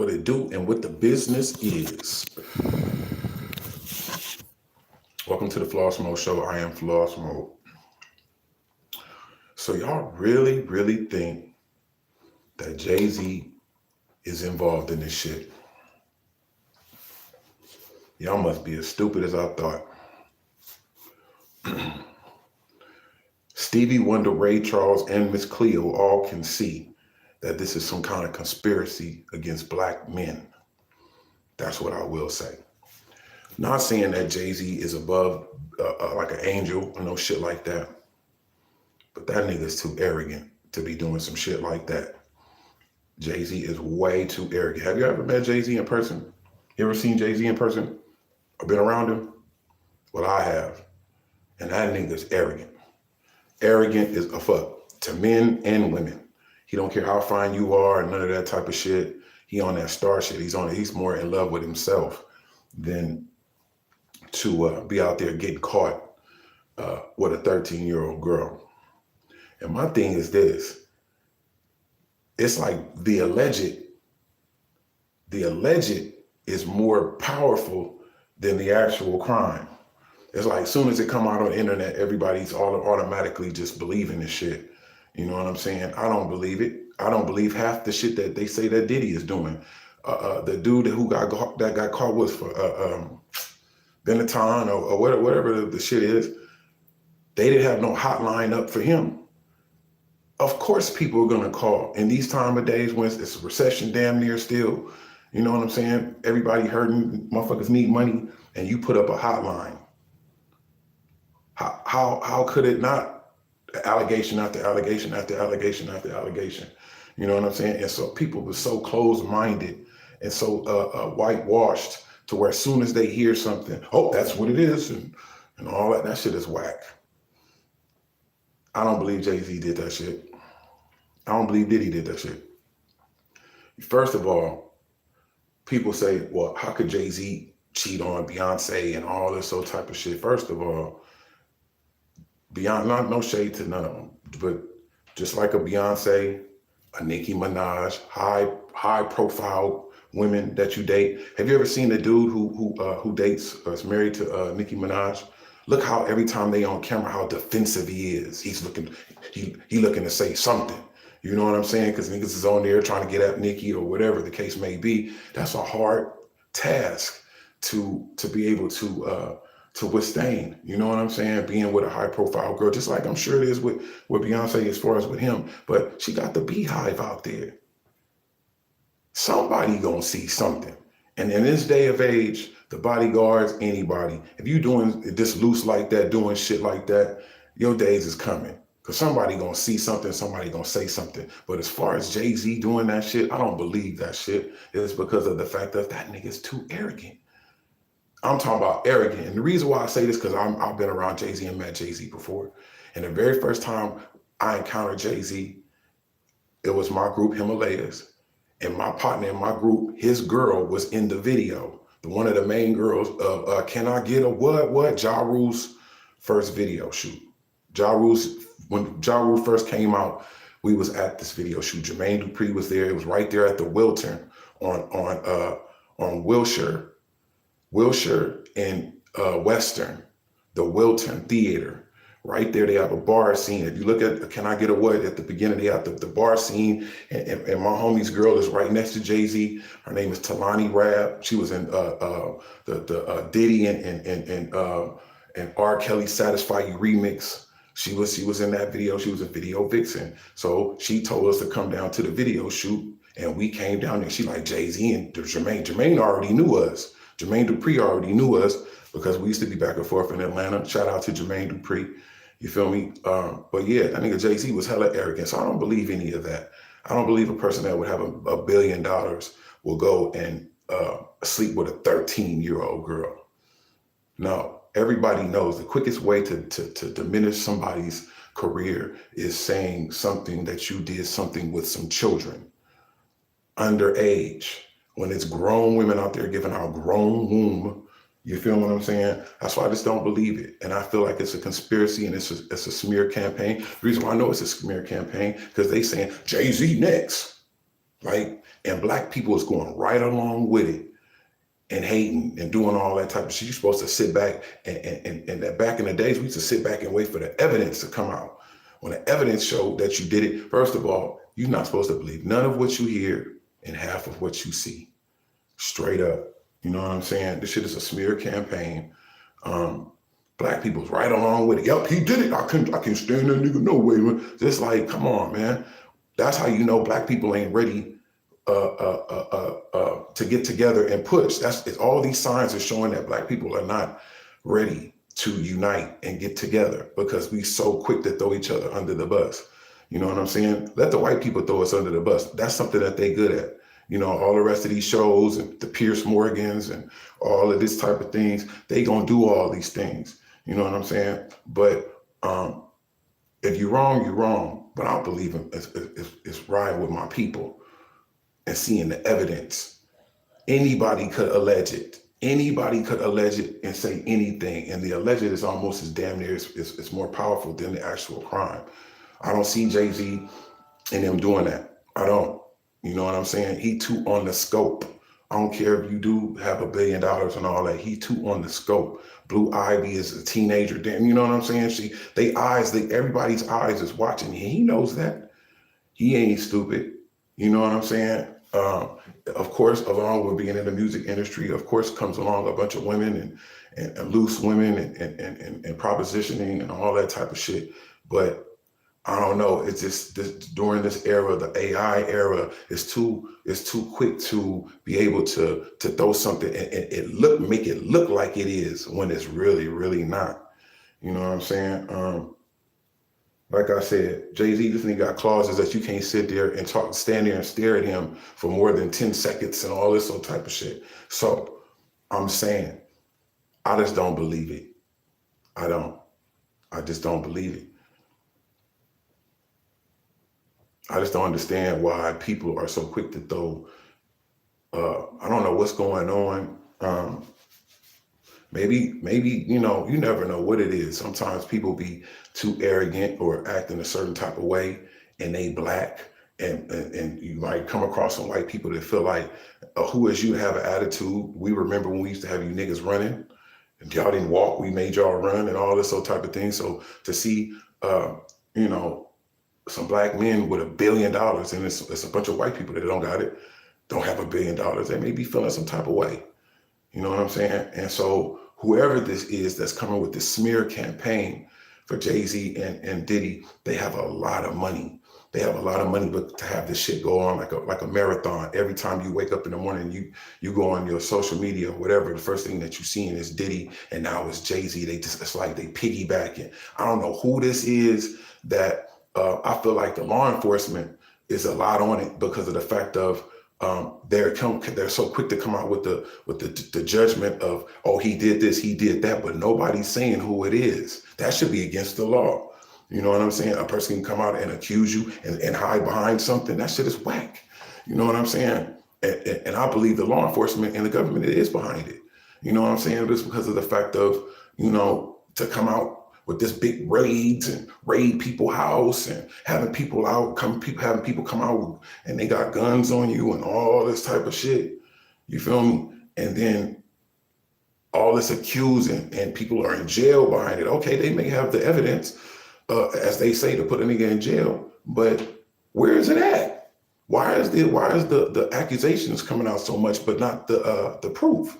what it do, and what the business is. Welcome to the FLOYD Mode show. I am FLOYD Mode. So y'all really, really think that Jay-Z is involved in this shit? Y'all must be as stupid as I thought. Stevie Wonder, Ray Charles, and Miss Cleo all can see that this is some kind of conspiracy against black men. That's what I will say. Not saying that Jay-Z is above like an angel or no shit like that, but that nigga's too arrogant to be doing some shit like that. Jay-Z is way too arrogant. Have you ever met Jay-Z in person? You ever seen Jay-Z in person or been around him? Well, I have. And that nigga's arrogant. Arrogant is a fuck to men and women. He don't care how fine you are and none of that type of shit. He on that star shit. He's more in love with himself than to be out there getting caught with a 13-year-old girl. And my thing is this. It's like the alleged is more powerful than the actual crime. It's like as soon as it come out on the internet, everybody's all automatically just believing this shit. You know what I'm saying? I don't believe it. I don't believe half the shit that they say that Diddy is doing. The dude who got caught with for Benetton or whatever the shit is, they didn't have no hotline up for him. Of course people are gonna call. In these time of days when it's a recession damn near still, you know what I'm saying? Everybody hurting, motherfuckers need money, and you put up a hotline. How could it not? Allegation after allegation after allegation after allegation. You know what I'm saying? And so people were so closed-minded and so whitewashed to where as soon as they hear something, oh, that's what it is, and all that shit is whack. I don't believe Jay-Z did that shit. I don't believe Diddy did that shit. First of all, people say, well, how could Jay-Z cheat on Beyonce and all this old type of shit? First of all, no shade to none of them, but just like a Beyonce, a Nicki Minaj, high profile women that you date. Have you ever seen a dude who dates or is married to Nicki Minaj? Look how every time they on camera, how defensive he is. He's looking to say something. You know what I'm saying? Because niggas is on there trying to get at Nicki or whatever the case may be. That's a hard task to be able to withstand, you know what I'm saying? Being with a high profile girl, just like I'm sure it is with Beyonce as far as with him, but she got the beehive out there. Somebody gonna see something. And in this day of age, the bodyguards, anybody, if you doing this loose like that, doing shit like that, your days is coming. Cause somebody gonna see something, somebody gonna say something. But as far as Jay-Z doing that shit, I don't believe that shit. It's because of the fact that nigga's too arrogant. I'm talking about arrogant. And the reason why I say this, because I've been around Jay-Z and met Jay-Z before. And the very first time I encountered Jay-Z, it was my group Himalayas. And my partner in my group, his girl was in the video. One of the main girls of Can I Get a What? Ja Rule's first video shoot. When Ja Rule first came out, we was at this video shoot. Jermaine Dupri was there. It was right there at the Wilton on Wilshire and Western, the Wilton Theater. Right there, they have a bar scene. If you look at Can I Get a What? At the beginning, they have the bar scene, and my homie's girl is right next to Jay-Z. Her name is Talani Rab. She was in the Diddy and R. Kelly Satisfy You remix. She was in that video. She was a video vixen. So she told us to come down to the video shoot, and we came down there. She like Jay-Z and Jermaine. Jermaine already knew us. Jermaine Dupri already knew us because we used to be back and forth in Atlanta. Shout out to Jermaine Dupri. You feel me? But yeah, that nigga Jay-Z was hella arrogant. So I don't believe any of that. I don't believe a person that would have $1 billion will go and sleep with a 13-year-old girl. No, everybody knows the quickest way to diminish somebody's career is saying something that you did something with some children underage. When it's grown women out there giving out grown womb, you feel what I'm saying? That's why I just don't believe it. And I feel like it's a conspiracy and it's a smear campaign. The reason why I know it's a smear campaign, because they saying Jay-Z next. Like, and black people is going right along with it and hating and doing all that type of shit. You're supposed to sit back and that back in the days, we used to sit back and wait for the evidence to come out. When the evidence showed that you did it, first of all, you're not supposed to believe none of what you hear and half of what you see. Straight up. You know what I'm saying? This shit is a smear campaign. Black people's right along with it. Yep, he did it. I can't stand that nigga no way, man. Just like, come on, man. That's how you know black people ain't ready to get together and push. It's all these signs are showing that black people are not ready to unite and get together because we so quick to throw each other under the bus. You know what I'm saying? Let the white people throw us under the bus. That's something that they good at. You know, all the rest of these shows and the Pierce Morgans and all of this type of things, they gonna do all these things. You know what I'm saying? But if you're wrong, you're wrong. But I believe it's riding with my people and seeing the evidence. Anybody could allege it. Anybody could allege it and say anything. And the alleged is almost as damn near, it's more powerful than the actual crime. I don't see Jay-Z and them doing that. I don't. You know what I'm saying? He too on the scope. I don't care if you do have $1 billion and all that. He too on the scope. Blue Ivy is a teenager. Damn, you know what I'm saying? Everybody's eyes is watching. He knows that. He ain't stupid. You know what I'm saying? Of course, along with being in the music industry, of course, comes along a bunch of women and loose women and propositioning and all that type of shit. But I don't know. It's just during this era, the AI era, it's too quick to be able to throw something and make it look like it is when it's really, really not. You know what I'm saying? Like I said, Jay-Z, this nigga got clauses that you can't sit there and stand there and stare at him for more than 10 seconds and all this old type of shit. So I'm saying, I just don't believe it. I just don't believe it. I just don't understand why people are so quick to throw, I don't know what's going on. Maybe, you know, you never know what it is. Sometimes people be too arrogant or act in a certain type of way and they black and you might come across some white people that feel like, who is you to have an attitude? We remember when we used to have you niggas running and y'all didn't walk, we made y'all run and all this old type of thing. So to see, you know, some black men with $1 billion and it's a bunch of white people that don't got it, don't have $1 billion, they may be feeling some type of way. You know what I'm saying? And so whoever this is that's coming with this smear campaign for Jay-Z and Diddy, they have a lot of money. They have a lot of money, but to have this shit go on like a marathon. Every time you wake up in the morning, you go on your social media or whatever, the first thing that you're seeing is Diddy, and now it's Jay-Z. It's like they piggybacking. I don't know who this is that I feel like the law enforcement is a lot on it because of the fact of they're so quick to come out with the judgment of, oh, he did this, he did that, but nobody's saying who it is. That should be against the law. You know what I'm saying? A person can come out and accuse you and hide behind something. That shit is whack. You know what I'm saying? And I believe the law enforcement and the government is behind it. You know what I'm saying? Just because of the fact of, you know, to come out with this big raids and raid people's house and having people having people come out and they got guns on you and all this type of shit. You feel me? And then all this accusing and people are in jail behind it. Okay, they may have the evidence, as they say, to put a nigga in jail, but where is it at? Why is the accusations coming out so much, but not the proof?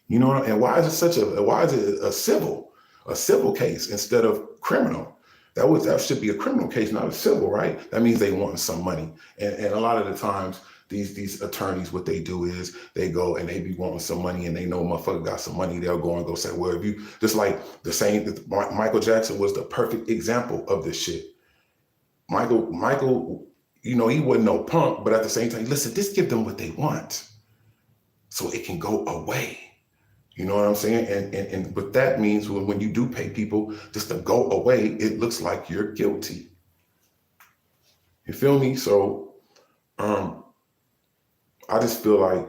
You know, and why is it a civil case instead of criminal? That should be a criminal case, not a civil, right? That means they want some money. And a lot of the times these attorneys, what they do is they go and they be wanting some money and they know motherfucker got some money, they'll go and go say, well, if you, just like the same, Michael Jackson was the perfect example of this shit. Michael, you know, he wasn't no punk, but at the same time, listen, just give them what they want so it can go away. You know what I'm saying? And what that means when you do pay people just to go away, it looks like you're guilty. You feel me? So I just feel like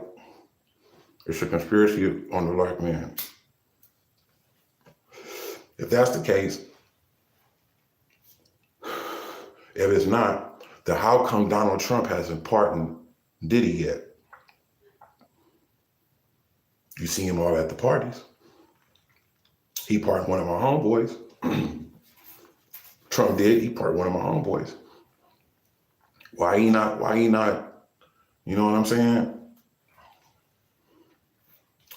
it's a conspiracy on the black man. If that's the case, if it's not, The how come Donald Trump hasn't pardoned Diddy yet? You see him all at the parties. He pardoned one of my homeboys. Trump did. He pardoned one of my homeboys. Why he not? You know what I'm saying?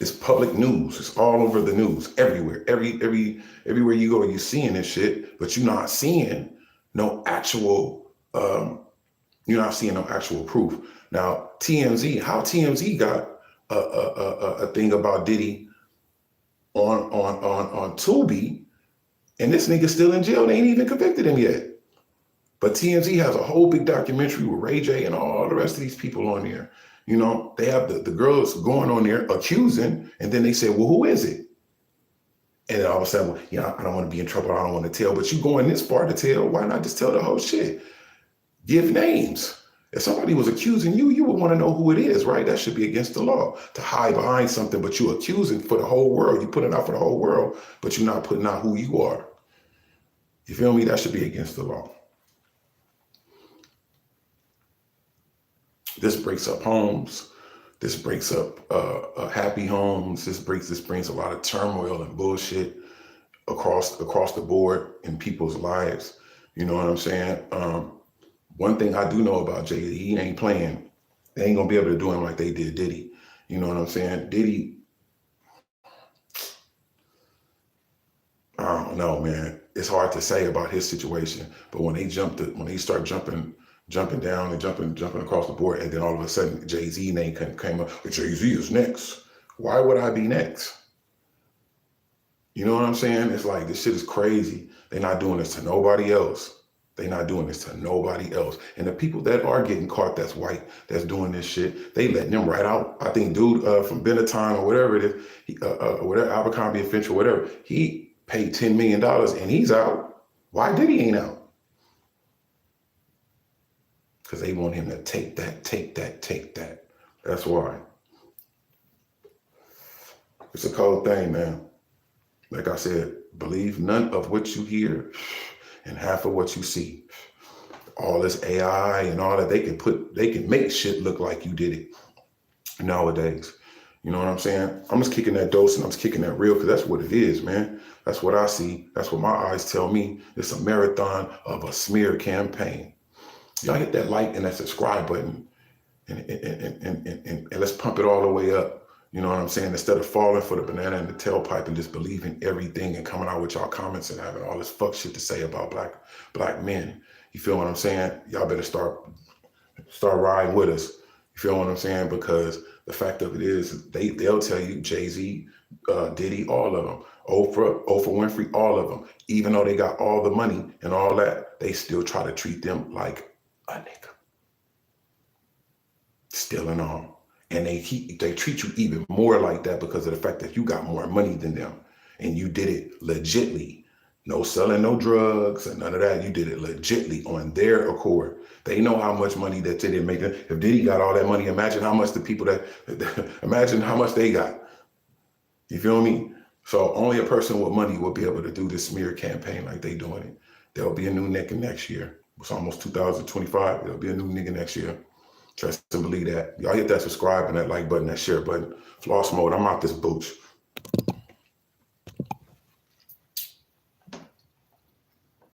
It's public news. It's all over the news, everywhere. Everywhere you go, you're seeing this shit, but you're not seeing no actual. You're not seeing no actual proof. Now, TMZ, how TMZ got a thing about Diddy on Tubi, and this nigga's still in jail. They ain't even convicted him yet. But TMZ has a whole big documentary with Ray J and all the rest of these people on there. You know, they have the girls going on there accusing, and then they say, well, who is it? And then all of a sudden, well, yeah, I don't want to be in trouble. I don't want to tell. But you going this far to tell, why not just tell the whole shit? Give names. If somebody was accusing you, you would want to know who it is, right? That should be against the law to hide behind something, but you're accusing for the whole world. You put it out for the whole world, but you're not putting out who you are. You feel me? That should be against the law. This breaks up homes. This breaks up happy homes. This brings a lot of turmoil and bullshit across the board in people's lives. You know what I'm saying? One thing I do know about Jay, he ain't playing. They ain't gonna be able to do him like they did Diddy. You know what I'm saying? Diddy, I don't know, man. It's hard to say about his situation, but when they start jumping down and jumping across the board, and then all of a sudden Jay-Z name came up. Jay-Z is next. Why would I be next? You know what I'm saying? It's like, this shit is crazy. They're not doing this to nobody else. They're not doing this to nobody else. And the people that are getting caught, that's white, that's doing this shit, they letting them right out. I think dude from Benetton or whatever it is, whatever, Abercrombie & Fitch or whatever, he paid $10 million and he's out. Why did he ain't out? Because they want him to take that. That's why. It's a cold thing, man. Like I said, believe none of what you hear and half of what you see. All this AI and all that, they can make shit look like you did it nowadays. You know what I'm saying? I'm just kicking that dose and I'm just kicking that real, because that's what it is, man. That's what I see. That's what my eyes tell me. It's a marathon of a smear campaign. Y'all hit that like and that subscribe button and let's pump it all the way up. You know what I'm saying? Instead of falling for the banana in the tailpipe and just believing everything and coming out with y'all comments and having all this fuck shit to say about black men. You feel what I'm saying? Y'all better start riding with us. You feel what I'm saying? Because the fact of it is, they'll tell you, Jay-Z, Diddy, all of them, Oprah Winfrey, all of them, even though they got all the money and all that, they still try to treat them like a nigga. Still and all. And they treat you even more like that because of the fact that you got more money than them and you did it legitly. No selling no drugs and none of that. You did it legitly on their accord. They know how much money that they didn't make. If Diddy got all that money, imagine how much the people imagine how much they got. You feel me? So only a person with money will be able to do this smear campaign like they doing it. There'll be a new nigga next year. It's almost 2025. There'll be a new nigga next year. Trust and believe that. Y'all hit that subscribe and that like button, that share button. Floss Mode, I'm out this booch.